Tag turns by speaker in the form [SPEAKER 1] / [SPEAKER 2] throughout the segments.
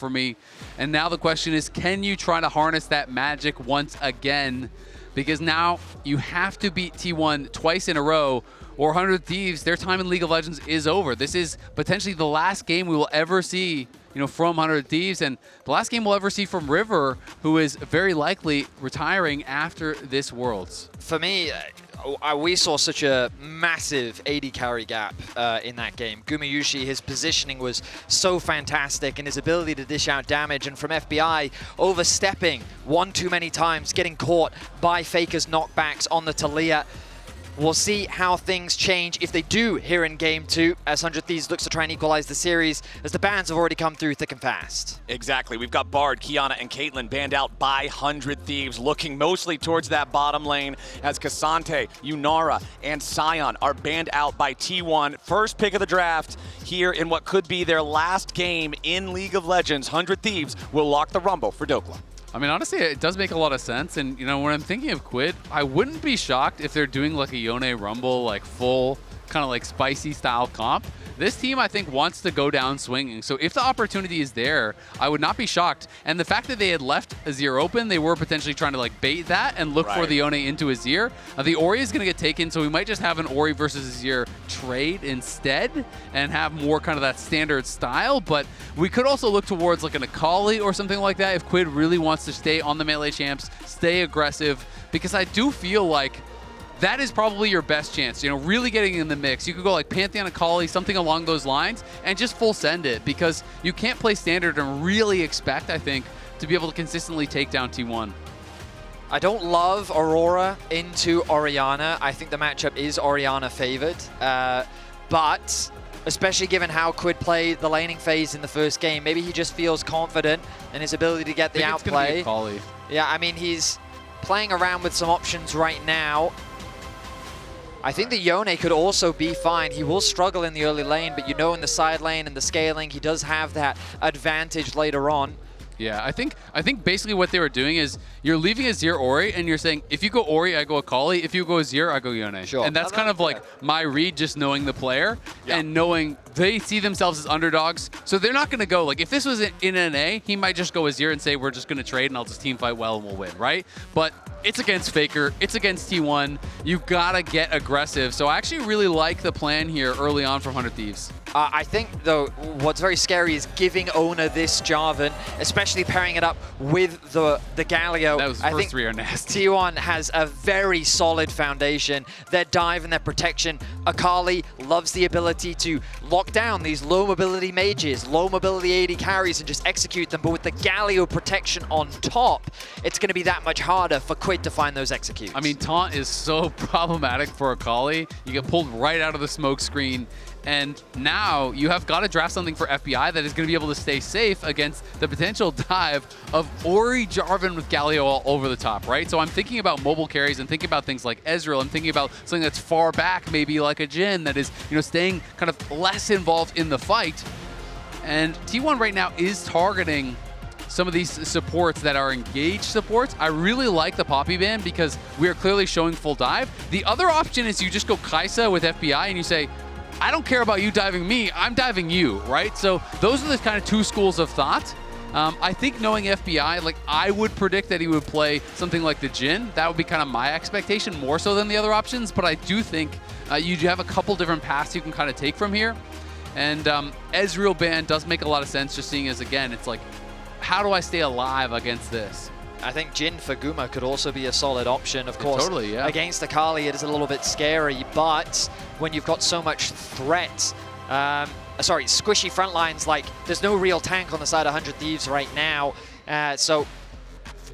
[SPEAKER 1] for me. And now the question is, can you try to harness that magic once again? Because now you have to beat T1 twice in a row, or 100 Thieves, their time in League of Legends is over. This is potentially the last game we will ever see, from 100 Thieves, and the last game we'll ever see from River, who is very likely retiring after this Worlds.
[SPEAKER 2] For me, we saw such a massive AD carry gap in that game. Gumayusi, his positioning was so fantastic, and his ability to dish out damage, and from FBI, overstepping one too many times, getting caught by Faker's knockbacks on the Talia. We'll see how things change if they do here in Game 2, as 100 Thieves looks to try and equalize the series, as the bans have already come through thick and fast.
[SPEAKER 3] Exactly. We've got Bard, Kiana, and Caitlyn banned out by 100 Thieves, looking mostly towards that bottom lane, as Cassante, Unara, and Sion are banned out by T1. First pick of the draft here in what could be their last game in League of Legends. 100 Thieves will lock the Rumble for Dhokla.
[SPEAKER 1] I mean, honestly, it does make a lot of sense. And, when I'm thinking of Quid, I wouldn't be shocked if they're doing like a Yone Rumble, like full kind of like spicy style comp. This team, I think, wants to go down swinging. So if the opportunity is there, I would not be shocked. And the fact that they had left Azir open, they were potentially trying to like bait that and look for the Yone into Azir. The Ori is going to get taken, so we might just have an Ori versus Azir trade instead and have more kind of that standard style. But we could also look towards like an Akali or something like that if Quid really wants to stay on the melee champs, stay aggressive, because I do feel like that is probably your best chance, really getting in the mix. You could go like Pantheon, Akali, something along those lines, and just full send it, because you can't play standard and really expect, I think, to be able to consistently take down T1.
[SPEAKER 2] I don't love Aurora into Orianna. I think the matchup is Orianna favored, but especially given how Quid played the laning phase in the first game, maybe he just feels confident in his ability to get the outplay. Yeah, I mean, he's playing around with some options right now. I think the Yone could also be fine. He will struggle in the early lane, but in the side lane and the scaling, he does have that advantage later on.
[SPEAKER 1] Yeah, I think basically what they were doing is you're leaving Azir Ori, and you're saying, if you go Ori, I go Akali. If you go Azir, I go Yone.
[SPEAKER 2] Sure.
[SPEAKER 1] And that's kind of like my read, just knowing the player and knowing they see themselves as underdogs. So they're not going to go, like, if this was in NA, he might just go Azir and say, we're just going to trade and I'll just team fight well and we'll win, right? But it's against Faker, it's against T1. You've got to get aggressive. So I actually really like the plan here early on from 100 Thieves.
[SPEAKER 2] I think, though, what's very scary is giving Oner this Jarvan, especially pairing it up with the Galio.
[SPEAKER 1] That was first three are nasty.
[SPEAKER 2] T1 has a very solid foundation. Their dive and their protection. Akali loves the ability to lock down these low mobility mages, low mobility AD carries, and just execute them. But with the Galio protection on top, it's going to be that much harder for Quid to find those executes.
[SPEAKER 1] I mean, taunt is so problematic for Akali. You get pulled right out of the smoke screen. And now you have got to draft something for FBI that is going to be able to stay safe against the potential dive of Ori Jarvan with Galio all over the top, right? So I'm thinking about mobile carries and thinking about things like Ezreal. I'm thinking about something that's far back, maybe like a Jhin that is, staying kind of less involved in the fight. And T1 right now is targeting some of these supports that are engaged supports. I really like the Poppy ban because we are clearly showing full dive. The other option is you just go Kaisa with FBI and you say, I don't care about you diving me, I'm diving you, right? So those are the kind of two schools of thought. I think knowing FBI, like I would predict that he would play something like the Jhin. That would be kind of my expectation more so than the other options, but I do think you have a couple different paths you can kind of take from here. And Ezreal ban does make a lot of sense, just seeing as, again, it's like, how do I stay alive against this?
[SPEAKER 2] I think Jhin for Guma could also be a solid option. Of course,
[SPEAKER 1] totally, yeah.
[SPEAKER 2] Against Akali, it is a little bit scary, but when you've got so much threat, squishy front lines, like there's no real tank on the side of 100 Thieves right now. So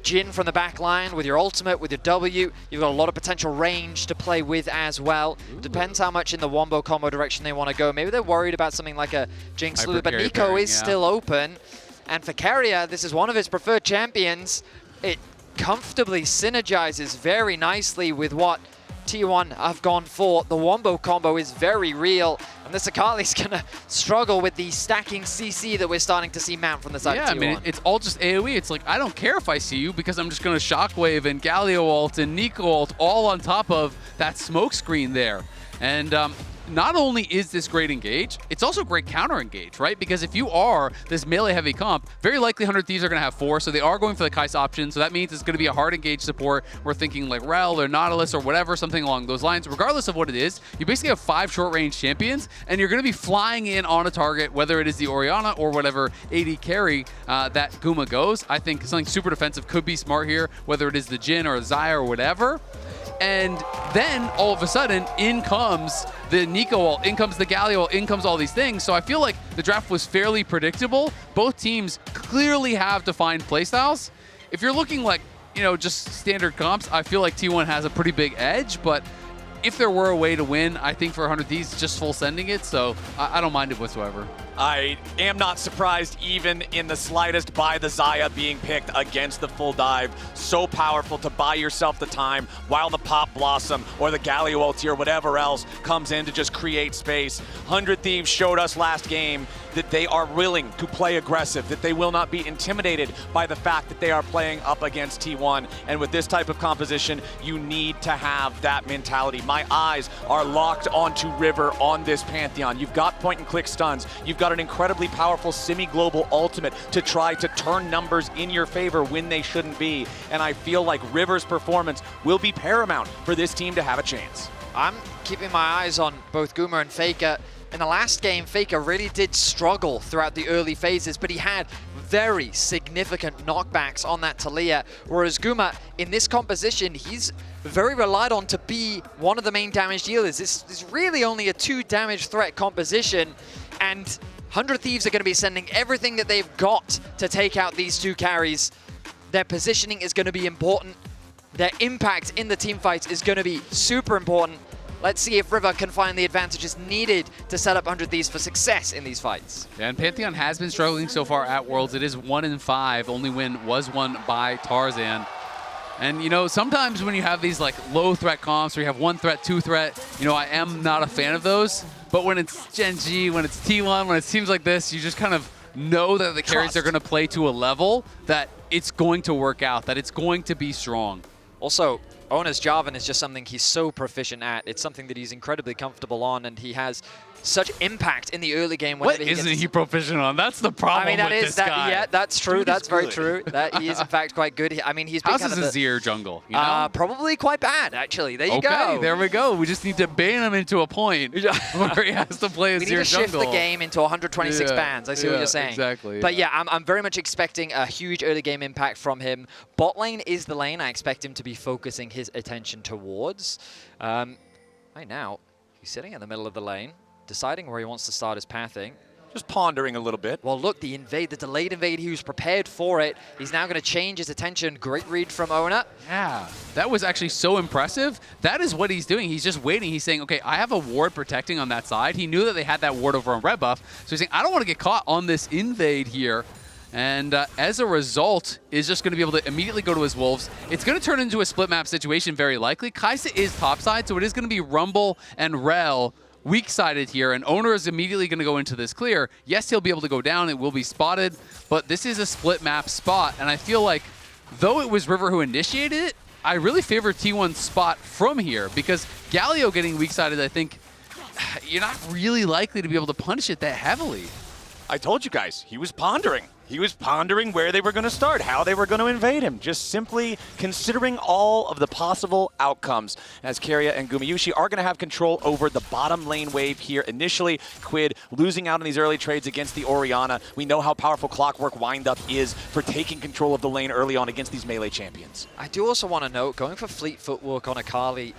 [SPEAKER 2] Jhin from the back line with your ultimate, with your W, you've got a lot of potential range to play with as well. Ooh. Depends how much in the wombo combo direction they want to go. Maybe they're worried about something like a Jinx Lulu, but Neeko is still open. And for Keria, this is one of his preferred champions. It comfortably synergizes very nicely with what T1 have gone for. The wombo combo is very real, and this Akali's gonna struggle with the stacking CC that we're starting to see mount from the side of T1.
[SPEAKER 1] Yeah, I mean, it's all just AoE. It's like, I don't care if I see you because I'm just gonna Shockwave and Galio ult and Neeko ult all on top of that smoke screen there. And not only is this great engage, it's also great counter engage, right? Because if you are this melee heavy comp, very likely 100 Thieves are going to have 4, so they are going for the Kaisa option, so that means it's going to be a hard engage support. We're thinking like Rell or Nautilus or whatever, something along those lines. Regardless of what it is, you basically have 5 short-range champions, and you're going to be flying in on a target, whether it is the Orianna or whatever AD carry that Guma goes. I think something super defensive could be smart here, whether it is the Jhin or Xayah or whatever. And then all of a sudden, in comes the Neeko ult, in comes the Galio ult, in comes all these things. So I feel like the draft was fairly predictable. Both teams clearly have defined playstyles. If you're looking like, you know, just standard comps, I feel like T1 has a pretty big edge, but if there were a way to win, I think for 100 Thieves, just full sending it, so I don't mind it whatsoever.
[SPEAKER 3] I am not surprised even in the slightest by the Xayah being picked against the full dive. So powerful to buy yourself the time while the Pop Blossom or the Galio ulti or whatever else comes in to just create space. 100 Thieves showed us last game that they are willing to play aggressive, that they will not be intimidated by the fact that they are playing up against T1. And with this type of composition, you need to have that mentality. My eyes are locked onto River on this Pantheon. You've got point and click stuns. You've got an incredibly powerful semi-global ultimate to try to turn numbers in your favor when they shouldn't be. And I feel like River's performance will be paramount for this team to have a chance.
[SPEAKER 2] I'm keeping my eyes on both Guma and Faker. In the last game, Faker really did struggle throughout the early phases, but he had very significant knockbacks on that Talia, whereas Guma, in this composition, he's very relied on to be one of the main damage dealers. This is really only a 2 damage threat composition, and 100 Thieves are going to be sending everything that they've got to take out these 2 carries. Their positioning is going to be important. Their impact in the team fights is going to be super important. Let's see if River can find the advantages needed to set up 100 Thieves for success in these fights.
[SPEAKER 1] Yeah, and Pantheon has been struggling so far at Worlds. It is 1-5. Only win was won by Tarzan. And, you know, sometimes when you have these, like, low-threat comps where you have 1 threat, 2 threat, you know, I am not a fan of those. But when it's Gen G, when it's T1, when it seems like this, you just kind of know that the carries are going to play to a level that it's going to work out, that it's going to be strong.
[SPEAKER 2] Also, Oner's Jarvan is just something he's so proficient at. It's something that he's incredibly comfortable on, and he has such impact in the early game.
[SPEAKER 1] What isn't he proficient on? That's the problem with this guy.
[SPEAKER 2] Yeah, that's true.
[SPEAKER 3] Dude,
[SPEAKER 2] that's very true. That he is, in fact, quite good. I mean, he's been
[SPEAKER 1] How's
[SPEAKER 2] kind
[SPEAKER 1] his
[SPEAKER 2] of
[SPEAKER 1] Azir jungle? You know?
[SPEAKER 2] Probably quite bad, actually. There you go.
[SPEAKER 1] Okay, there we go. We just need to ban him into a point where he has to play Azir jungle.
[SPEAKER 2] We need to shift the game into 126 bans. I see what you're saying.
[SPEAKER 1] Exactly.
[SPEAKER 2] But yeah, I'm very much expecting a huge early game impact from him. Bot lane is the lane I expect him to be focusing his attention towards. Right now, he's sitting in the middle of the lane, deciding where he wants to start his pathing.
[SPEAKER 3] Just pondering a little bit.
[SPEAKER 2] Well, look, the delayed invade, he was prepared for it. He's now going to change his attention. Great read from Oner.
[SPEAKER 1] Yeah, that was actually so impressive. That is what he's doing. He's just waiting. He's saying, okay, I have a ward protecting on that side. He knew that they had that ward over on red buff. So he's saying, I don't want to get caught on this invade here. And as a result, is just going to be able to immediately go to his wolves. It's going to turn into a split map situation very likely. Kaisa is topside, so it is going to be Rumble and Rell weak-sided here, and Oner is immediately going to go into this clear. Yes, he'll be able to go down. It will be spotted, but this is a split map spot, and I feel like though it was River who initiated it, I really favor T1's spot from here because Galio getting weak-sided, I think you're not really likely to be able to punish it that heavily.
[SPEAKER 3] I told you guys, he was pondering. He was pondering where they were going to start, how they were going to invade him, just simply considering all of the possible outcomes as Keria and Gumayusi are going to have control over the bottom lane wave here. Initially, Quid losing out on these early trades against the Orianna. We know how powerful Clockwork Windup is for taking control of the lane early on against these melee champions.
[SPEAKER 2] I do also want to note, going for fleet footwork on Akali,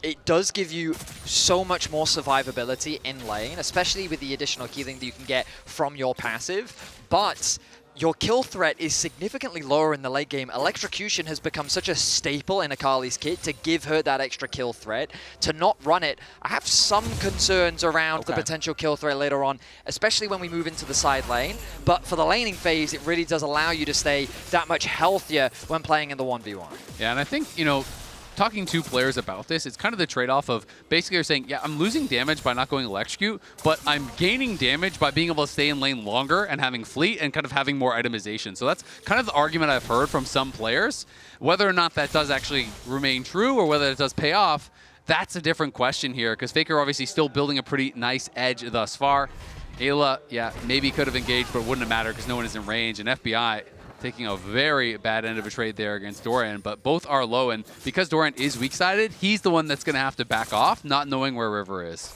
[SPEAKER 2] it does give you so much more survivability in lane, especially with the additional healing that you can get from your passive, but your kill threat is significantly lower in the late game. Electrocution has become such a staple in Akali's kit to give her that extra kill threat. To not run it, I have some concerns around the potential kill threat later on, especially when we move into the side lane. But for the laning phase, it really does allow you to stay that much healthier when playing in the 1v1.
[SPEAKER 1] Yeah, and I think, you know, talking to players about this, it's kind of the trade-off of basically they're saying, yeah, I'm losing damage by not going electrocute, but I'm gaining damage by being able to stay in lane longer and having fleet and kind of having more itemization. So that's kind of the argument I've heard from some players. Whether or not that does actually remain true or whether it does pay off, That's a different question here, because Faker obviously still building a pretty nice edge thus far. Eyla, yeah, maybe could have engaged, but it wouldn't have mattered because no one is in range. And FBI taking a very bad end of a trade there against Doran, but both are low. And because Doran is weak-sided, he's the one that's going to have to back off, not knowing where River is.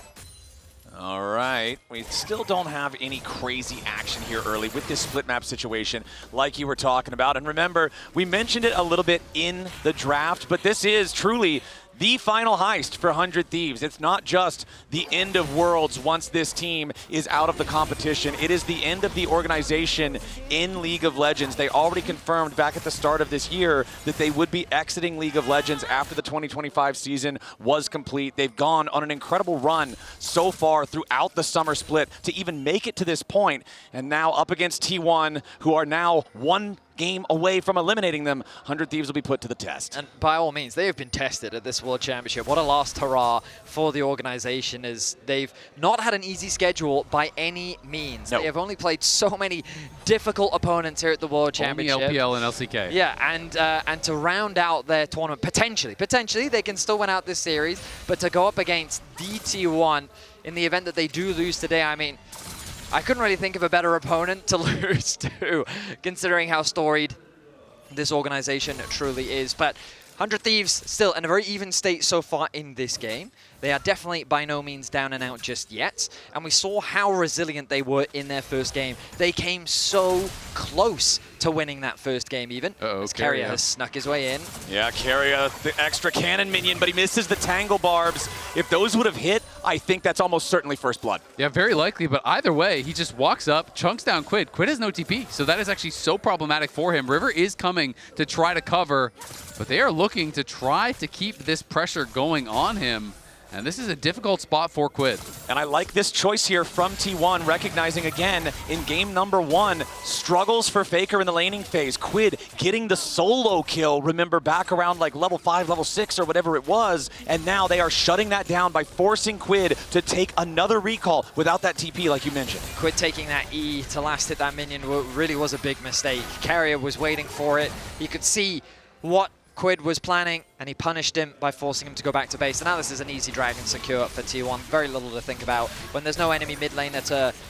[SPEAKER 3] All right, we still don't have any crazy action here early with this split map situation like you were talking about. And remember, we mentioned it a little bit in the draft, but this is truly the final heist for 100 Thieves. It's not just the end of Worlds once this team is out of the competition. It is the end of the organization in League of Legends. They already confirmed back at the start of this year that they would be exiting League of Legends after the 2025 season was complete. They've gone on an incredible run so far throughout the summer split to even make it to this point. And now up against T1, who are now one game away from eliminating them, 100 Thieves will be put to the test.
[SPEAKER 2] And by all means, they have been tested at this World Championship. What a last hurrah for the organization, as they've not had an easy schedule by any means.
[SPEAKER 3] No.
[SPEAKER 2] They have only played so many difficult opponents here at the World Championship.
[SPEAKER 1] Only LPL and LCK.
[SPEAKER 2] Yeah, and to round out their tournament, potentially they can still win out this series, but to go up against DT1 in the event that they do lose today, I mean, I couldn't really think of a better opponent to lose to, considering how storied this organization truly is. But 100 Thieves still in a very even state so far in this game. They are definitely by no means down and out just yet. And we saw how resilient they were in their first game. They came so close to winning that first game even. As Keria has snuck his way in.
[SPEAKER 3] Yeah, Keria, the extra cannon minion, but he misses the Tangle Barbs. If those would have hit, I think that's almost certainly first blood.
[SPEAKER 1] Yeah, very likely, but either way, he just walks up, chunks down Quid. Quid has no TP, so that is actually so problematic for him. River is coming to try to cover, but they are looking to try to keep this pressure going on him. And this is a difficult spot for Quid.
[SPEAKER 3] And I like this choice here from T1, recognizing again in game number 1, struggles for Faker in the laning phase. Quid getting the solo kill, remember, back around like level 5, level 6 or whatever it was. And now they are shutting that down by forcing Quid to take another recall without that TP like you mentioned.
[SPEAKER 2] Quid taking that E to last hit that minion really was a big mistake. Keria was waiting for it. You could see what Quid was planning, and he punished him by forcing him to go back to base. And now this is an easy dragon secure for T1. Very little to think about. When there's no enemy mid laner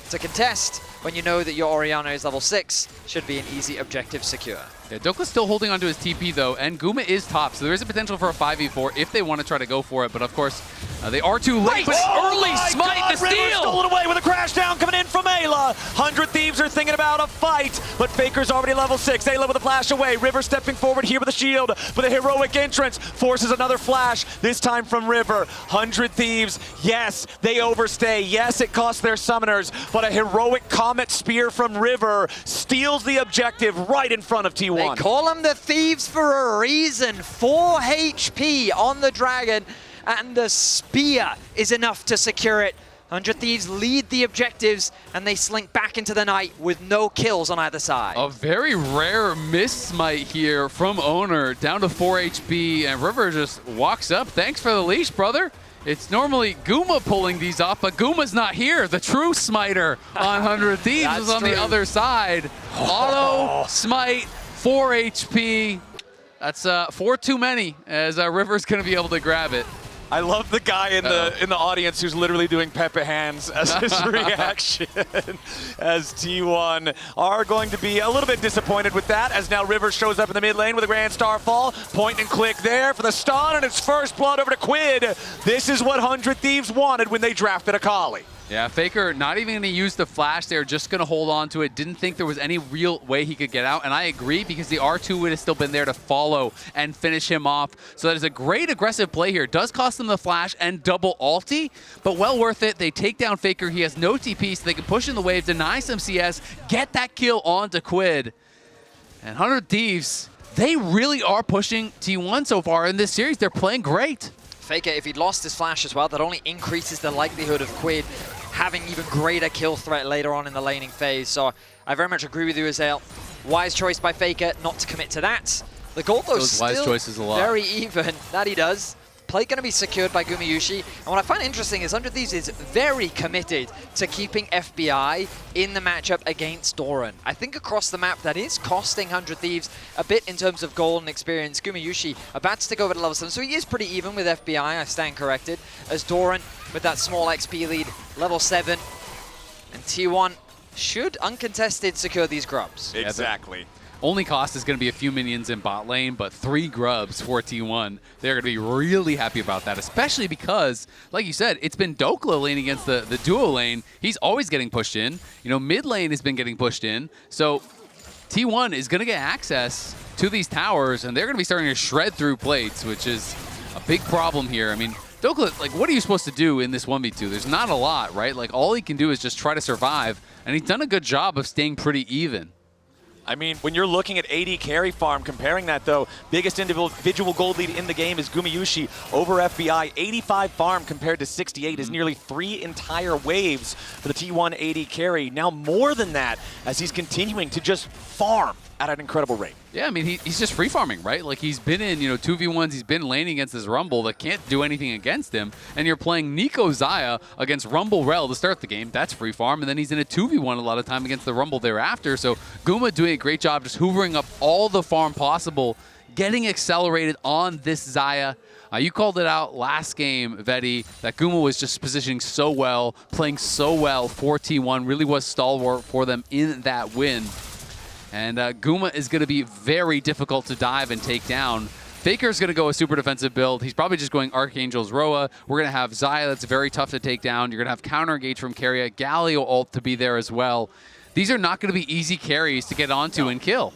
[SPEAKER 2] to contest, when you know that your Orianna is level 6, should be an easy objective secure.
[SPEAKER 1] Yeah, Dhokla's still holding onto his TP though, and Guma is top, so there is a potential for a 5v4 if they want to try to go for it, but of course, they are too late. But early smite to steal!
[SPEAKER 3] Stolen away with a crash down coming in from Eyla. 100 Thieves are thinking about a fight, but Faker's already level 6. Eyla with a flash away. River stepping forward here with a shield, but a heroic entrance forces another flash, this time from River. 100 Thieves, yes, they overstay. Yes, it costs their summoners, but a heroic Comet Spear from River steals the objective right in front of T1.
[SPEAKER 2] They call them the Thieves for a reason. 4 HP on the dragon, and the spear is enough to secure it. 100 Thieves lead the objectives, and they slink back into the night with no kills on either side.
[SPEAKER 1] A very rare miss smite here from Oner, down to 4 HP, and River just walks up. Thanks for the leash, brother. It's normally Guma pulling these off, but Guma's not here. The true smiter on 100 Thieves is on the other side. Auto smite, 4 HP. That's 4 too many, as River's going to be able to grab it.
[SPEAKER 3] I love the guy in the audience who's literally doing Pepe hands as his reaction, as T1 are going to be a little bit disappointed with that, as now River shows up in the mid lane with a Grand Starfall. Point and click there for the stun, and it's first blood over to Quid. This is what 100 Thieves wanted when they drafted Akali.
[SPEAKER 1] Yeah, Faker not even going to use the flash there, just going to hold on to it. Didn't think there was any real way he could get out, and I agree because the R2 would have still been there to follow and finish him off. So that is a great aggressive play here. Does cost them the flash and double ulti, but well worth it. They take down Faker. He has no TP, so they can push in the wave, deny some CS, get that kill onto Quid. And 100 Thieves, they really are pushing T1 so far in this series. They're playing great.
[SPEAKER 2] Faker, if he'd lost his flash as well, that only increases the likelihood of Quid having even greater kill threat later on in the laning phase. So I very much agree with you, Azael. Wise choice by Faker not to commit to that. The gold, though,
[SPEAKER 1] Those wise choices a lot.
[SPEAKER 2] very even. That he does. Plate going to be secured by Gumayusi. And what I find interesting is 100 Thieves is very committed to keeping FBI in the matchup against Doran. I think across the map that is costing 100 Thieves a bit in terms of gold and experience. Gumayusi about to take over to level 7, so he is pretty even with FBI, I stand corrected, as Doran with that small XP lead, level 7. And T1 should uncontested secure these grubs.
[SPEAKER 3] Exactly.
[SPEAKER 1] Only cost is going to be a few minions in bot lane, but 3 grubs for T1. They're going to be really happy about that, especially because, like you said, it's been Dhokla lane against the duo lane. He's always getting pushed in. You know, mid lane has been getting pushed in. So T1 is going to get access to these towers, and they're going to be starting to shred through plates, which is a big problem here. I mean, Dhokla, like, what are you supposed to do in this 1v2? There's not a lot, right? Like, all he can do is just try to survive, and he's done a good job of staying pretty even.
[SPEAKER 3] I mean, when you're looking at AD carry farm, comparing that though, biggest individual gold lead in the game is Gumayusi over FBI. 85 farm compared to 68 is nearly 3 entire waves for the T1 AD carry. Now more than that, as he's continuing to just farm at an incredible rate.
[SPEAKER 1] Yeah, I mean, he's just free farming, right? Like, he's been in, 2v1s, he's been laning against this Rumble that can't do anything against him, and you're playing Neeko Xayah against Rumble Rell to start the game. That's free farm, and then he's in a 2v1 a lot of time against the Rumble thereafter. So Guma doing a great job just hoovering up all the farm possible, getting accelerated on this Xayah. You called it out last game, Vedi, that Guma was just positioning so well, playing so well for T1, really was stalwart for them in that win. And Guma is going to be very difficult to dive and take down. Faker's going to go a super defensive build. He's probably just going Archangel's Roa. We're going to have Xayah that's very tough to take down. You're going to have counter engage from Keria, Galio ult to be there as well. These are not going to be easy carries to get onto and kill.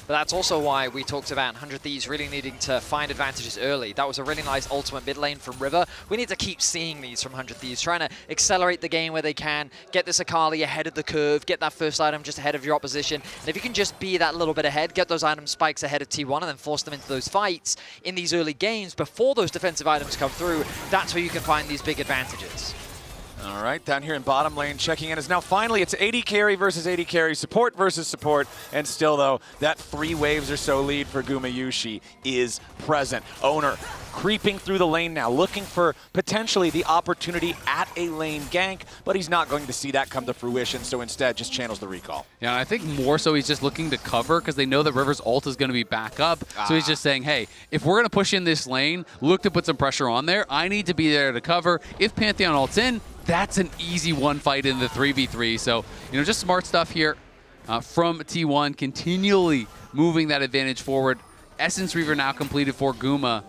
[SPEAKER 2] But that's also why we talked about 100 Thieves really needing to find advantages early. That was a really nice ultimate mid lane from River. We need to keep seeing these from 100 Thieves, trying to accelerate the game where they can, get this Akali ahead of the curve, get that first item just ahead of your opposition. And if you can just be that little bit ahead, get those item spikes ahead of T1 and then force them into those fights in these early games before those defensive items come through, that's where you can find these big advantages.
[SPEAKER 3] All right, down here in bottom lane, checking in is now finally it's AD carry versus AD carry, support versus support, and still though, that 3 waves or so lead for Gumayusi is present. Oner creeping through the lane now, looking for potentially the opportunity at a lane gank, but he's not going to see that come to fruition, so instead just channels the recall.
[SPEAKER 1] Yeah, I think more so he's just looking to cover because they know that River's ult is going to be back up. So he's just saying, hey, if we're going to push in this lane, look to put some pressure on there. I need to be there to cover. If Pantheon ult's in, that's an easy one fight in the 3v3. So, just smart stuff here from T1, continually moving that advantage forward. Essence Reaver now completed for Guma.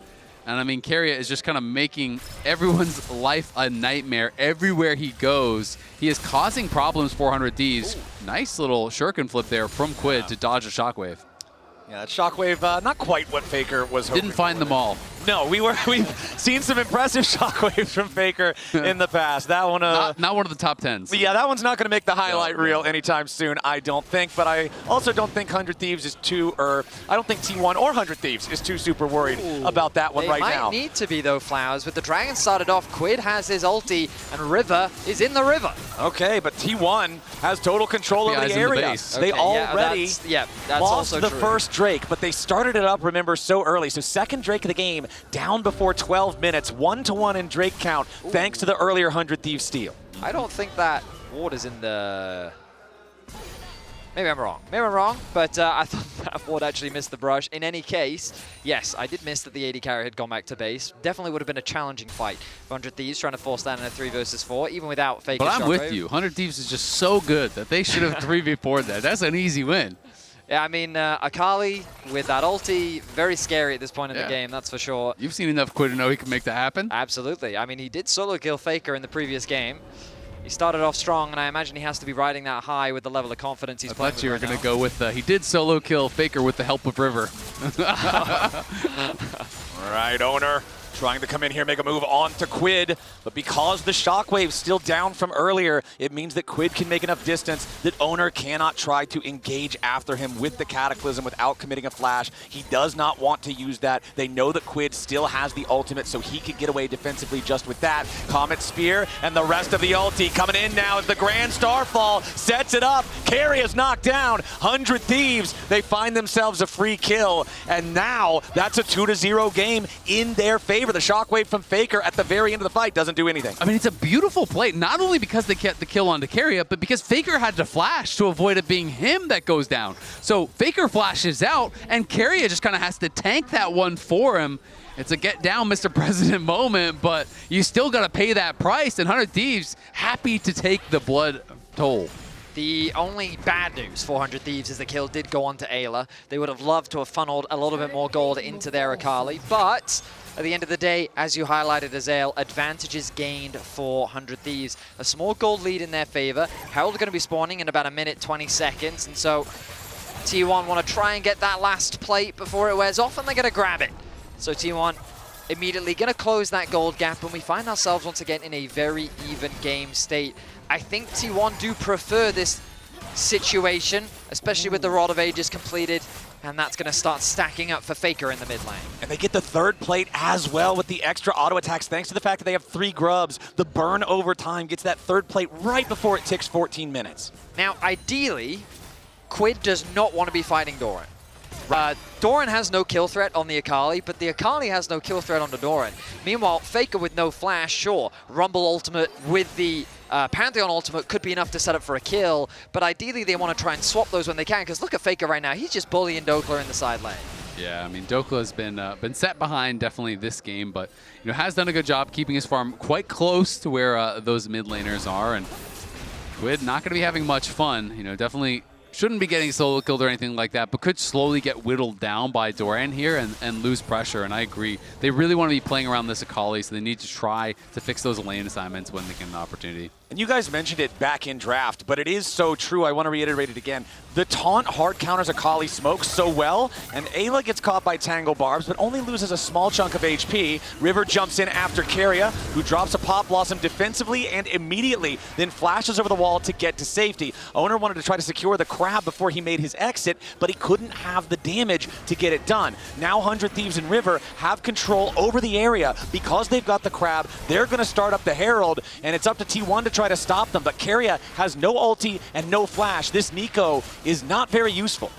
[SPEAKER 1] And I mean, Keria is just kind of making everyone's life a nightmare everywhere he goes. He is causing problems for 100 Thieves. Nice little shuriken flip there from Quid to dodge a shockwave.
[SPEAKER 3] Yeah, that shockwave, not quite what Faker was hoping
[SPEAKER 1] Didn't find
[SPEAKER 3] for.
[SPEAKER 1] them all.
[SPEAKER 3] No, we've seen some impressive shockwaves from Faker in the past. That one,
[SPEAKER 1] not one of the top 10s.
[SPEAKER 3] Yeah, that one's not going to make the highlight reel anytime soon, I don't think. But I also don't think 100 Thieves is too, or I don't think T1 or 100 Thieves is too super worried about that one right now.
[SPEAKER 2] They might need to be though, Flowers. With the Dragon started off, Quid has his ulti, and River is in the river.
[SPEAKER 3] Okay, but T1 has total control over the area. They already
[SPEAKER 2] that's
[SPEAKER 3] lost
[SPEAKER 2] also
[SPEAKER 3] the
[SPEAKER 2] true.
[SPEAKER 3] first Drake, but they started it up, remember, so early. So second Drake of the game, down before 12 minutes, 1-to-1 in Drake count, thanks to the earlier 100 Thieves steal.
[SPEAKER 2] I don't think that ward is in the... Maybe I'm wrong, but I thought that ward actually missed the brush. In any case, yes, I did miss that the AD carry had gone back to base. Definitely would have been a challenging fight for 100 Thieves, trying to force that in a 3 versus 4, even without Faker.
[SPEAKER 1] But I'm with you. 100 Thieves is just so good that they should have 3v4'd that. That's an easy win.
[SPEAKER 2] Yeah, I mean, Akali with that ulti, very scary at this point in the game, that's for sure.
[SPEAKER 1] You've seen enough Quid to know he can make that happen.
[SPEAKER 2] Absolutely. I mean, he did solo kill Faker in the previous game. He started off strong, and I imagine he has to be riding that high with the level of confidence he's playing with.
[SPEAKER 1] I thought you were going to go with, he did solo kill Faker with the help of River.
[SPEAKER 3] All right, Oner trying to come in here, make a move on to Quid, but because the shockwave's still down from earlier, it means that Quid can make enough distance that Oner cannot try to engage after him with the Cataclysm without committing a flash. He does not want to use that. They know that Quid still has the ultimate, so he could get away defensively just with that. Comet Spear and the rest of the ulti coming in now as the Grand Starfall sets it up. Keria is knocked down. 100 Thieves, they find themselves a free kill, and now that's a 2-0 game in their favor. favor. The shockwave from Faker at the very end of the fight doesn't do anything.
[SPEAKER 1] I mean, it's a beautiful play, not only because they get the kill onto Keria, but because Faker had to flash to avoid it being him that goes down. So Faker flashes out, and Keria just kind of has to tank that one for him. It's a get down, Mr. President moment, but you still got to pay that price, and 100 Thieves happy to take the blood toll.
[SPEAKER 2] The only bad news for 100 Thieves is the kill did go on to Eyla. They would have loved to have funneled a little bit more gold into their Akali, but at the end of the day, as you highlighted, Azael, advantages gained for 100 Thieves. A small gold lead in their favor. Herald are going to be spawning in about a minute, 20 seconds, and so T1 want to try and get that last plate before it wears off, and they're going to grab it. So T1 immediately going to close that gold gap, and we find ourselves once again in a very even game state. I think T1 do prefer this situation, especially with the Rod of Ages completed, and that's going to start stacking up for Faker in the mid lane.
[SPEAKER 3] And they get the third plate as well with the extra auto attacks, thanks to the fact that they have 3 grubs. The burn over time gets that third plate right before it ticks 14 minutes.
[SPEAKER 2] Now, ideally, Quid does not want to be fighting Doran. Doran has no kill threat on the Akali, but the Akali has no kill threat on the Doran. Meanwhile, Faker with no flash, sure. Rumble ultimate with the Pantheon ultimate could be enough to set up for a kill, but ideally they want to try and swap those when they can, because look at Faker right now. He's just bullying Dhokla in the side lane.
[SPEAKER 1] Yeah, I mean, Dhokla has been set behind definitely this game, but has done a good job keeping his farm quite close to where those mid laners are, and Quid not going to be having much fun. Definitely shouldn't be getting solo killed or anything like that, but could slowly get whittled down by Doran here and lose pressure, and I agree. They really want to be playing around this Akali, so they need to try to fix those lane assignments when they get an opportunity.
[SPEAKER 3] And you guys mentioned it back in draft, but it is so true. I want to reiterate it again. The taunt hard counters Akali smokes so well, and Eyla gets caught by Tangle Barbs, but only loses a small chunk of HP. River jumps in after Keria, who drops a Pop Blossom defensively and immediately then flashes over the wall to get to safety. Oner wanted to try to secure the crab before he made his exit, but he couldn't have the damage to get it done. Now 100 Thieves and River have control over the area because they've got the crab. They're going to start up the Herald, and it's up to T1 to try to stop them, but Keria has no ulti and no flash. This Neeko is not very useful.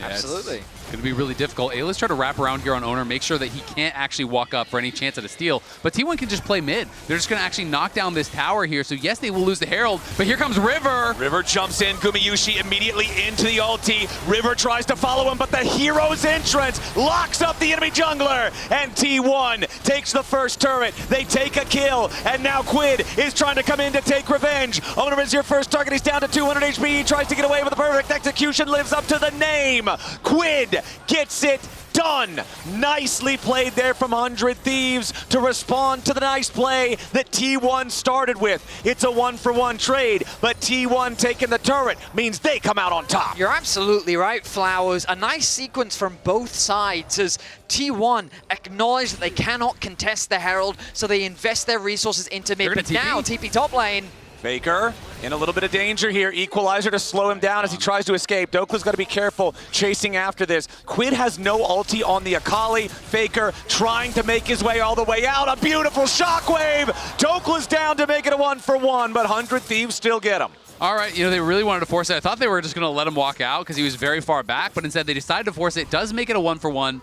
[SPEAKER 1] Yeah,
[SPEAKER 2] absolutely.
[SPEAKER 1] It's going to be really difficult. Ayla's trying to wrap around here on Oner, make sure that he can't actually walk up for any chance at a steal. But T1 can just play mid. They're just going to actually knock down this tower here. So yes, they will lose the Herald, but here comes River.
[SPEAKER 3] River jumps in, Gumayusi immediately into the ulti. River tries to follow him, but the hero's entrance locks up the enemy jungler. And T1 takes the first turret. They take a kill, and now Quid is trying to come in to take revenge. Oner is your first target. He's down to 200 HP. He tries to get away with a perfect execution. Lives up to the name. Quid gets it done. Nicely played there from 100 Thieves to respond to the nice play that T1 started with. It's a 1-for-1 trade, but T1 taking the turret means they come out on top.
[SPEAKER 2] You're absolutely right, Flowers. A nice sequence from both sides as T1 acknowledge that they cannot contest the Herald, so they invest their resources into mid. But now, TP top lane.
[SPEAKER 3] Faker in a little bit of danger here. Equalizer to slow him down as he tries to escape. Dokla's got to be careful chasing after this. Quid has no ulti on the Akali. Faker trying to make his way all the way out. A beautiful shockwave. Dokla's down to make it a 1-for-1, but 100 Thieves still get him.
[SPEAKER 1] All right, they really wanted to force it. I thought they were just going to let him walk out because he was very far back, but instead they decided to force it. It does make it a 1-for-1.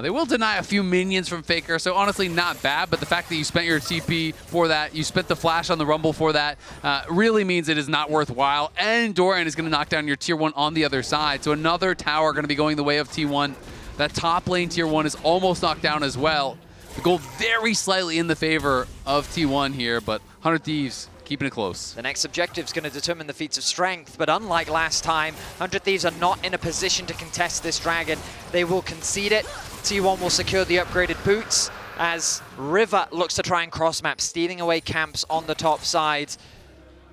[SPEAKER 1] They will deny a few minions from Faker, so honestly not bad, but the fact that you spent your TP for that, you spent the flash on the Rumble for that, really means it is not worthwhile, and Doran is going to knock down your tier 1 on the other side, so another tower going to be going the way of T1. That top lane tier 1 is almost knocked down as well. The gold very slightly in the favor of T1 here, but 100 Thieves keeping it close.
[SPEAKER 2] The next objective is going to determine the feats of strength, but unlike last time, 100 Thieves are not in a position to contest this dragon. They will concede it. T1 will secure the upgraded boots as River looks to try and cross-map, stealing away camps on the top side.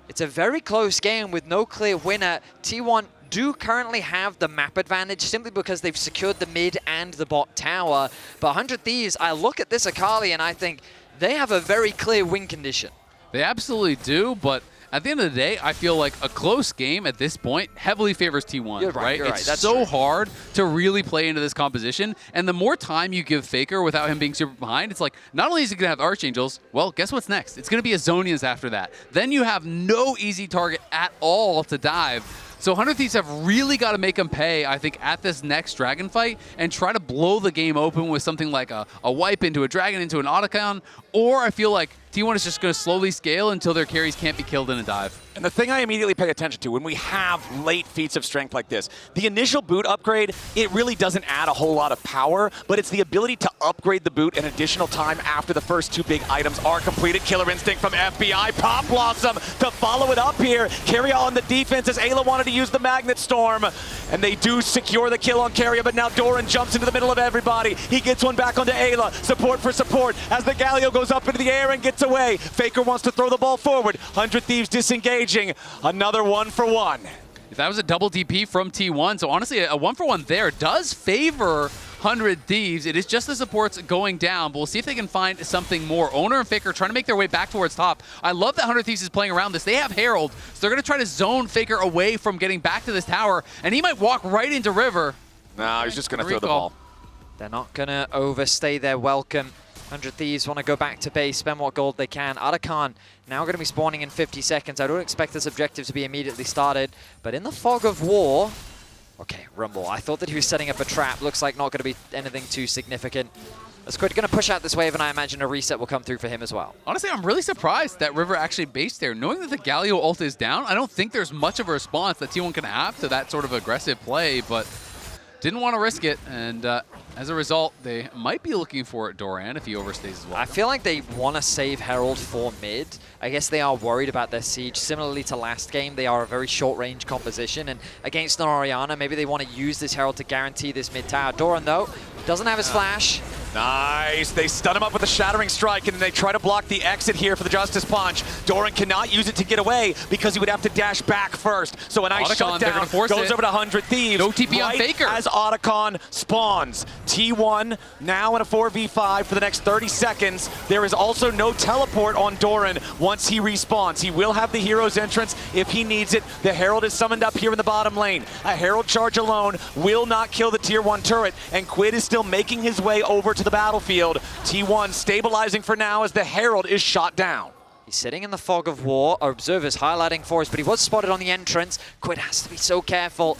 [SPEAKER 2] It's a very close game with no clear winner. T1 do currently have the map advantage simply because they've secured the mid and the bot tower. But 100 Thieves, I look at this Akali and I think they have a very clear win condition.
[SPEAKER 1] They absolutely do, but at the end of the day, I feel like a close game at this point heavily favors T1,
[SPEAKER 2] You're right?
[SPEAKER 1] It's
[SPEAKER 2] That's
[SPEAKER 1] so
[SPEAKER 2] true.
[SPEAKER 1] hard to really play into this composition, and the more time you give Faker without him being super behind, it's like, not only is he going to have Archangels, well, guess what's next? It's going to be Azonians after that. Then you have no easy target at all to dive. So 100 Thieves have really got to make them pay, I think, at this next dragon fight and try to blow the game open with something like a wipe into a dragon, into an Otacon, or I feel like T1 is just going to slowly scale until their carries can't be killed in a dive.
[SPEAKER 3] And the thing I immediately pay attention to when we have late feats of strength like this, the initial boot upgrade, it really doesn't add a whole lot of power, but it's the ability to upgrade the boot an additional time after the first 2 big items are completed. Killer Instinct from FBI, Pop Blossom to follow it up here. Keria on the defense as Eyla wanted to use the Magnet Storm, and they do secure the kill on Keria, but now Doran jumps into the middle of everybody. He gets one back onto Eyla, support for support, as the Galio goes up into the air and gets away. Faker wants to throw the ball forward. 100 Thieves disengaging. Another 1-for-1.
[SPEAKER 1] That was a double DP from T1, so honestly, a 1-for-1 there does favor 100 Thieves. It is just the supports going down, but we'll see if they can find something more. Oner and Faker trying to make their way back towards top. I love that 100 Thieves is playing around this. They have Herald, so they're going to try to zone Faker away from getting back to this tower, and he might walk right into River.
[SPEAKER 3] No, he's just going to throw the ball.
[SPEAKER 2] They're not going to overstay their welcome. 100 Thieves want to go back to base, spend what gold they can. Otacon now going to be spawning in 50 seconds. I don't expect this objective to be immediately started, but in the fog of war... Okay, Rumble. I thought that he was setting up a trap. Looks like not going to be anything too significant. As Quid going to push out this wave, and I imagine a reset will come through for him as well.
[SPEAKER 1] Honestly, I'm really surprised that River actually based there. Knowing that the Galio ult is down, I don't think there's much of a response that T1 can have to that sort of aggressive play, but didn't want to risk it, and as a result, they might be looking for Doran if he overstays as well.
[SPEAKER 2] I feel like they want to save Herald for mid. I guess they are worried about their siege. Similarly to last game, they are a very short-range composition, and against an Orianna, maybe they want to use this Herald to guarantee this mid tower. Doran, though, doesn't have his flash.
[SPEAKER 3] Nice. They stun him up with a Shattering Strike, and they try to block the exit here for the Justice Punch. Doran cannot use it to get away because he would have to dash back first. So a nice shutdown goes over to 100 Thieves.
[SPEAKER 1] No TP on Faker.
[SPEAKER 3] As Otacon spawns. T1 now in a 4v5 for the next 30 seconds. There is also no teleport on Doran once he respawns. He will have the hero's entrance if he needs it. The Herald is summoned up here in the bottom lane. A Herald charge alone will not kill the tier 1 turret, and Quid is still making his way over to the battlefield. T1 stabilizing for now as the Herald is shot down.
[SPEAKER 2] He's sitting in the fog of war. Our observers highlighting for us, but he was spotted on the entrance. Quid has to be so careful.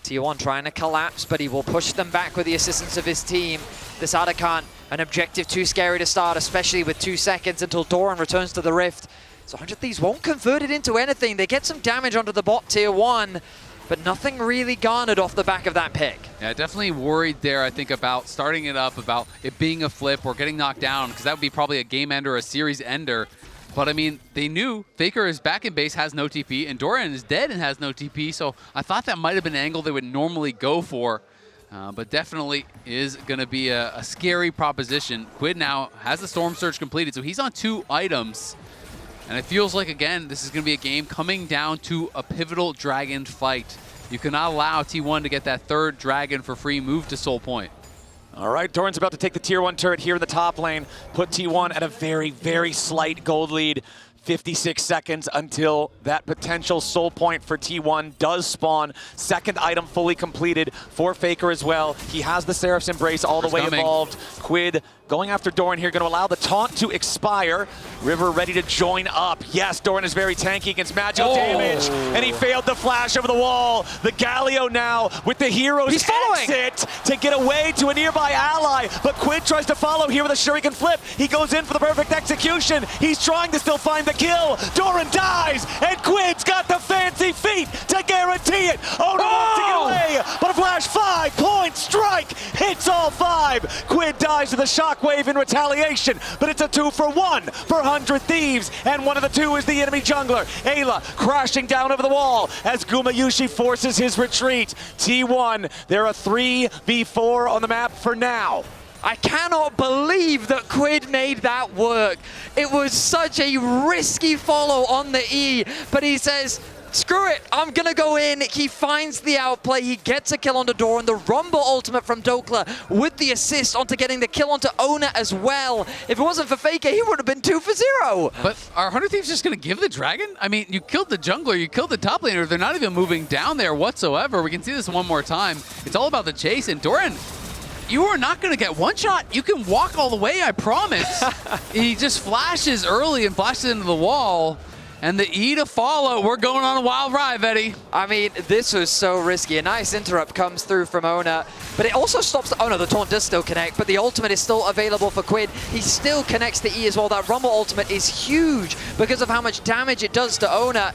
[SPEAKER 2] T1 trying to collapse, but he will push them back with the assistance of his team. This Otacon, an objective too scary to start, especially with 2 seconds until Doran returns to the Rift. So 100 Thieves won't convert it into anything. They get some damage onto the bot tier 1, but nothing really garnered off the back of that pick.
[SPEAKER 1] Yeah, definitely worried there, I think, about starting it up, about it being a flip or getting knocked down, because that would be probably a game ender or a series ender. But, I mean, they knew Faker is back in base, has no TP, and Doran is dead and has no TP, so I thought that might have been an angle they would normally go for. But definitely is going to be a scary proposition. Quid now has the Storm Surge completed, so he's on 2 items. And it feels like, again, this is going to be a game coming down to a pivotal dragon fight. You cannot allow T1 to get that 3rd dragon for free move to Soul Point.
[SPEAKER 3] All right, Doran's about to take the tier 1 turret here in the top lane, put T1 at a very, very slight gold lead. 56 seconds until that potential soul point for T1 does spawn. 2nd item fully completed for Faker as well. He has the Seraph's Embrace all the way involved. Quid going after Doran here, going to allow the taunt to expire. River ready to join up. Yes, Doran is very tanky against magical damage, and he failed the flash over the wall. The Galio now with the hero's exit to get away to a nearby ally, but Quid tries to follow here with a Shuriken flip. He goes in for the perfect execution. He's trying to still find the kill. Doran dies, and Quid's got the fancy feet to guarantee it. Oner wants to get away, but a flash 5-point strike hits all 5. Quid dies to the shockwave in retaliation, but it's a 2-for-1 for 100 Thieves, and one of the 2 is the enemy jungler. Eyla crashing down over the wall as Gumayusi forces his retreat. T1, they're a 3v4 on the map for now.
[SPEAKER 2] I cannot believe that Quid made that work. It was such a risky follow on the E, but he says, screw it, I'm gonna go in. He finds the outplay, he gets a kill onto Doran, the Rumble ultimate from Dhokla with the assist onto getting the kill onto Oner as well. If it wasn't for Faker, he would have been 2-for-0.
[SPEAKER 1] But are 100 Thieves just gonna give the dragon? I mean, you killed the jungler, you killed the top laner, they're not even moving down there whatsoever. We can see this one more time. It's all about the chase, and Doran, you are not going to get one shot. You can walk all the way, I promise. He just flashes early and flashes into the wall. and the E to follow. We're going on a wild ride, Vedi.
[SPEAKER 2] I mean, this was so risky. A nice interrupt comes through from Oner, but it also stops. Oh no, the taunt does still connect, but the ultimate is still available for Quid. He still connects the E as well. That Rumble ultimate is huge because of how much damage it does to Oner.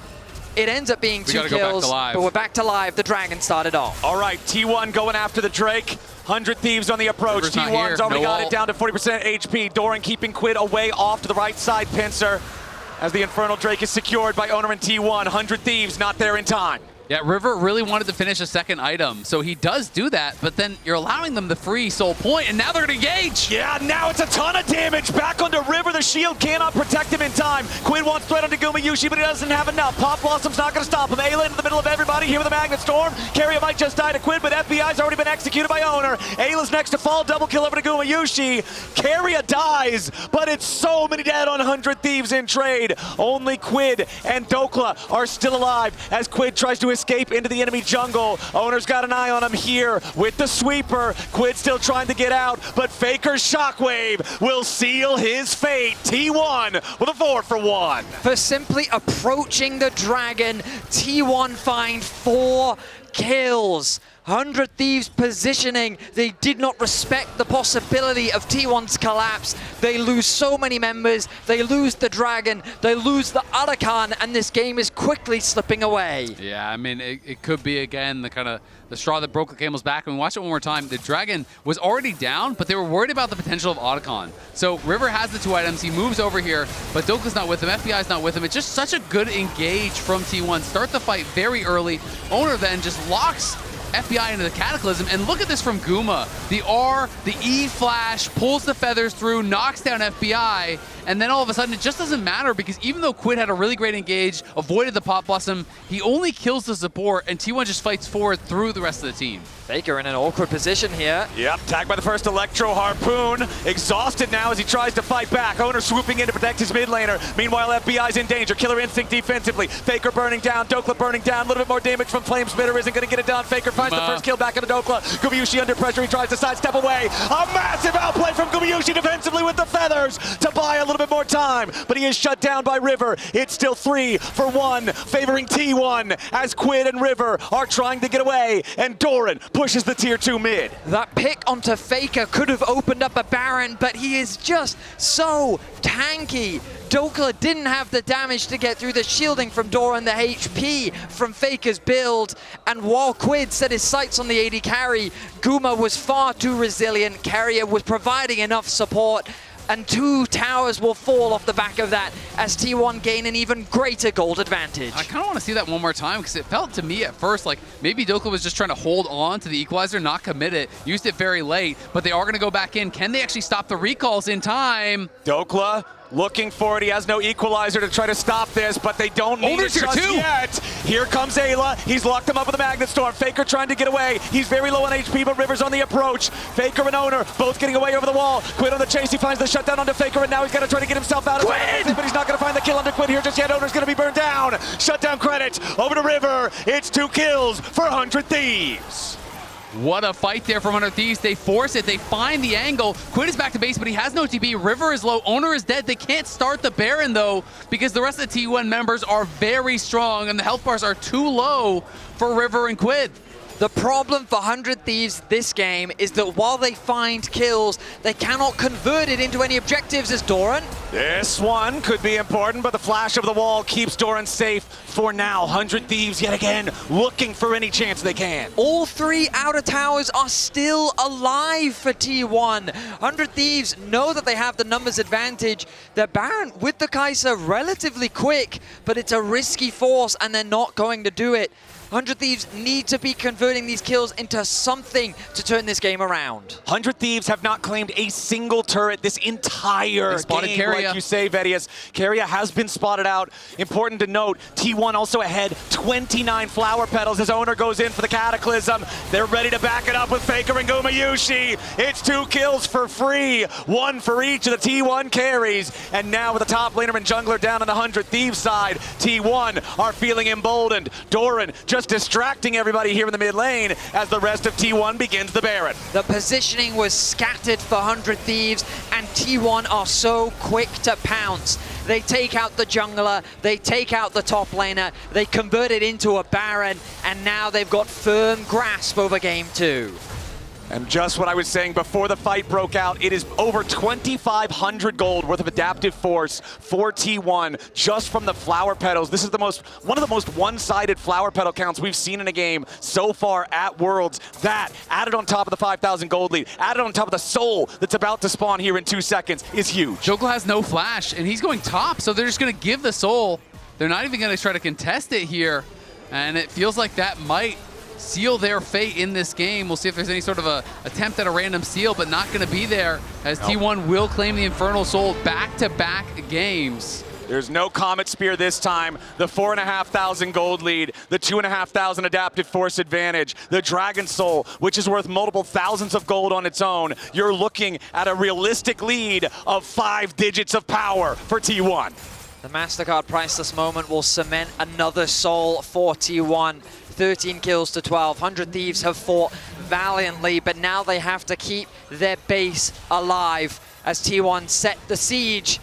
[SPEAKER 2] It ends up being 2 kills, but we're back to live. The Dragon started off.
[SPEAKER 3] All right, T1 going after the Drake. 100 Thieves on the approach. T1's already got it down to 40% HP. Doran keeping Quid away off to the right side pincer as the Infernal Drake is secured by Oner and T1. 100 Thieves not there in time.
[SPEAKER 1] Yeah, River really wanted to finish a second item, so he does do that, but then you're allowing them the free soul point, and now they're going to engage.
[SPEAKER 3] Yeah, now it's a ton of damage. Back onto River. The shield cannot protect him in time. Quid wants threat onto Gumayusi, but he doesn't have enough. Pop Blossom's not going to stop him. Eyla into the middle of everybody here with a Magnet Storm. Keria might just die to Quid, but FBI's already been executed by Oner. Eyla's next to fall. Double kill over to Gumayusi. Keria dies, but it's so many dead on 100 Thieves in trade. Only Quid and Dhokla are still alive as Quid tries to escape into the enemy jungle. Oner's got an eye on him here with the sweeper. Quid still trying to get out, but Faker's shockwave will seal his fate. T1 with a 4 for 1.
[SPEAKER 2] For simply approaching the Dragon, T1 find 4 kills. 100 Thieves positioning. They did not respect the possibility of T1's collapse. They lose so many members. They lose the Dragon. They lose the Arakan, and this game is quickly slipping away.
[SPEAKER 1] Yeah, I mean, it could be, again, the straw that broke the camel's back. I mean, watch it one more time. The Dragon was already down, but they were worried about the potential of Arakan. So River has the 2 items. He moves over here, but Dhokla's not with him. FBI's not with him. It's just such a good engage from T1. Start the fight very early. Oner then just locks FBI into the Cataclysm, and look at this from Guma. The R, the E flash, pulls the feathers through, knocks down FBI, and then all of a sudden it just doesn't matter because even though Quid had a really great engage, avoided the Pop Blossom, he only kills the support, and T1 just fights forward through the rest of the team.
[SPEAKER 2] Faker in an awkward position here.
[SPEAKER 3] Yep, tagged by the first Electro Harpoon. Exhausted now as he tries to fight back. Oner swooping in to protect his mid laner. Meanwhile, FBI's in danger. Killer Instinct defensively. Faker burning down. Dhokla burning down. A little bit more damage from Flame Spitter. Isn't going to get it done. Faker finds the first kill back into Dhokla. Gumayusi under pressure. He tries to sidestep away. A massive outplay from Gumayusi defensively with the feathers to buy a little bit more time. But he is shut down by River. It's still 3 for 1, favoring T1 as Quid and River are trying to get away. And Doran pushes the tier 2 mid.
[SPEAKER 2] That pick onto Faker could have opened up a Baron, but he is just so tanky. Dhokla didn't have the damage to get through the shielding from Doran, the HP from Faker's build, and while Quid set his sights on the AD carry, Guma was far too resilient. Keria was providing enough support, and 2 towers will fall off the back of that as T1 gain an even greater gold advantage.
[SPEAKER 1] I kind of want to see that one more time because it felt to me at first like maybe Dhokla was just trying to hold on to the equalizer, not commit it, used it very late, but they are going to go back in. Can they actually stop the recalls in time?
[SPEAKER 3] Dhokla looking for it. He has no equalizer to try to stop this, but they don't need it just yet. Here comes Eyla. He's locked him up with a Magnet Storm. Faker trying to get away. He's very low on HP, but River's on the approach. Faker and Oner both getting away over the wall. Quid on the chase. He finds the shutdown onto Faker, and now he's got to try to get himself out of it, but he's not going to find the kill under Quid here just yet. Oner's going to be burned down. Shutdown credit over to River. It's 2 kills for 100 Thieves.
[SPEAKER 1] What a fight there from 100 Thieves. They force it. They find the angle. Quid is back to base, but he has no TP. River is low. Oner is dead. They can't start the Baron, though, because the rest of the T1 members are very strong, and the health bars are too low for River and Quid.
[SPEAKER 2] The problem for 100 Thieves this game is that while they find kills, they cannot convert it into any objectives as Doran.
[SPEAKER 3] This one could be important, but the flash of the wall keeps Doran safe for now. 100 Thieves yet again looking for any chance they can.
[SPEAKER 2] All 3 outer towers are still alive for T1. 100 Thieves know that they have the numbers advantage. Their Baron with the Kaisa relatively quick, but it's a risky force and they're not going to do it. 100 Thieves need to be converting these kills into something to turn this game around.
[SPEAKER 3] 100 Thieves have not claimed a single turret this entire game,
[SPEAKER 1] Keria.
[SPEAKER 3] like you say, Vedius. Keria has been spotted out. Important to note, T1 also ahead, 29 flower petals as Oner goes in for the Cataclysm. They're ready to back it up with Faker and Gumayusi. It's 2 kills for free, 1 for each of the T1 carries. And now with the top laner and jungler down on the 100 Thieves side, T1 are feeling emboldened. Doran just distracting everybody here in the mid lane as the rest of T1 begins the Baron.
[SPEAKER 2] The positioning was scattered for 100 Thieves, and T1 are so quick to pounce. They take out the jungler, they take out the top laner, they convert it into a Baron, and now they've got firm grasp over game 2.
[SPEAKER 3] And just what I was saying before the fight broke out, it is over 2,500 gold worth of adaptive force for T1 just from the flower petals. This is one of the most one-sided flower petal counts we've seen in a game so far at Worlds. That, added on top of the 5,000 gold lead, added on top of the soul that's about to spawn here in 2 seconds, is huge.
[SPEAKER 1] Dhokla has no flash, and he's going top, so they're just going to give the soul. They're not even going to try to contest it here, and it feels like that might seal their fate in this game. We'll see if there's any sort of a attempt at a random seal, but not going to be there, as T1 will claim the Infernal Soul back-to-back games.
[SPEAKER 3] There's no Comet Spear this time. The 4,500 gold lead, the 2,500 adaptive force advantage, the Dragon Soul, which is worth multiple thousands of gold on its own. You're looking at a realistic lead of 5 digits of power for T1.
[SPEAKER 2] The MasterCard priceless moment will cement another soul for T1. 13 kills to 12. 100 Thieves have fought valiantly, but now they have to keep their base alive as T1 set the siege.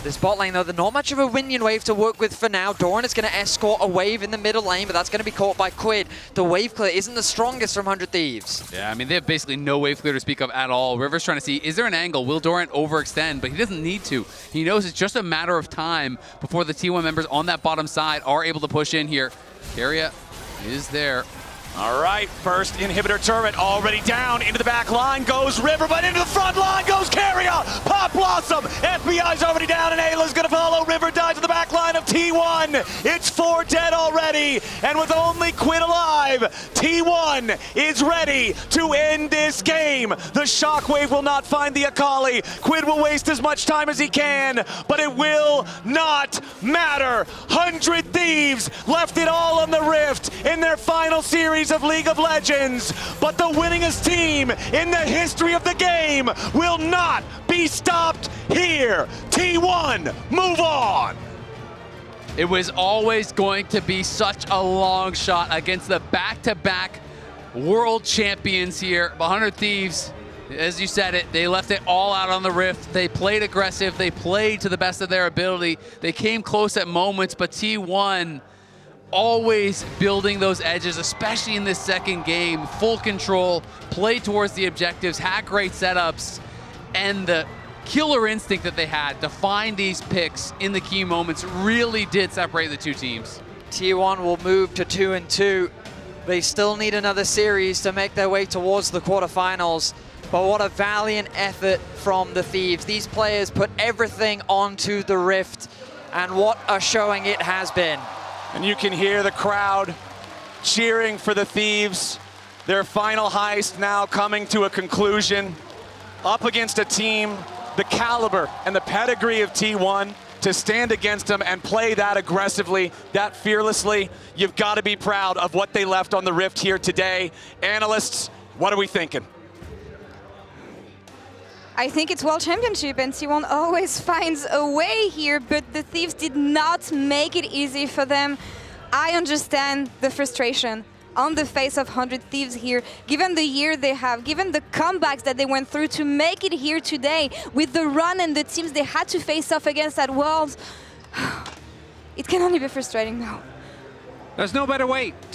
[SPEAKER 2] This bot lane, though, there's not much of a minion wave to work with for now. Doran is going to escort a wave in the middle lane, but that's going to be caught by Quid. The wave clear isn't the strongest from 100 Thieves.
[SPEAKER 1] Yeah, I mean, they have basically no wave clear to speak of at all. River's trying to see, is there an angle? Will Doran overextend? But he doesn't need to. He knows it's just a matter of time before the T1 members on that bottom side are able to push in here. Keria is there.
[SPEAKER 3] All right, first inhibitor turret already down. Into the back line goes River, but into the front line goes Keria. Pop Blossom. FBI's already down, and Eyla's going to follow. River dies to the back line of T1. It's 4 dead already, and with only Quid alive, T1 is ready to end this game. The Shockwave will not find the Akali. Quid will waste as much time as he can, but it will not matter. 100 Thieves left it all on the Rift in their final series of League of Legends, but the winningest team in the history of the game will not be stopped here. T1, move on.
[SPEAKER 1] It was always going to be such a long shot against the back-to-back world champions here. 100 Thieves, as you said it, they left it all out on the Rift. They played aggressive. They played to the best of their ability. They came close at moments, but T1 always building those edges, especially in this second game. Full control, played towards the objectives, had great setups, and the killer instinct that they had to find these picks in the key moments really did separate the two teams.
[SPEAKER 2] T1 will move to 2-2. They still need another series to make their way towards the quarterfinals. But what a valiant effort from the Thieves. These players put everything onto the Rift, and what a showing it has been.
[SPEAKER 3] And you can hear the crowd cheering for the Thieves. Their final heist now coming to a conclusion. Up against a team, the caliber and the pedigree of T1, to stand against them and play that aggressively, that fearlessly. You've got to be proud of what they left on the Rift here today. Analysts, what are we thinking?
[SPEAKER 4] I think it's World Championship, and T1 always finds a way here, but the Thieves did not make it easy for them. I understand the frustration on the face of 100 Thieves here, given the year they have, given the comebacks that they went through to make it here today, with the run and the teams they had to face off against at Worlds. It can only be frustrating now.
[SPEAKER 5] There's no better way to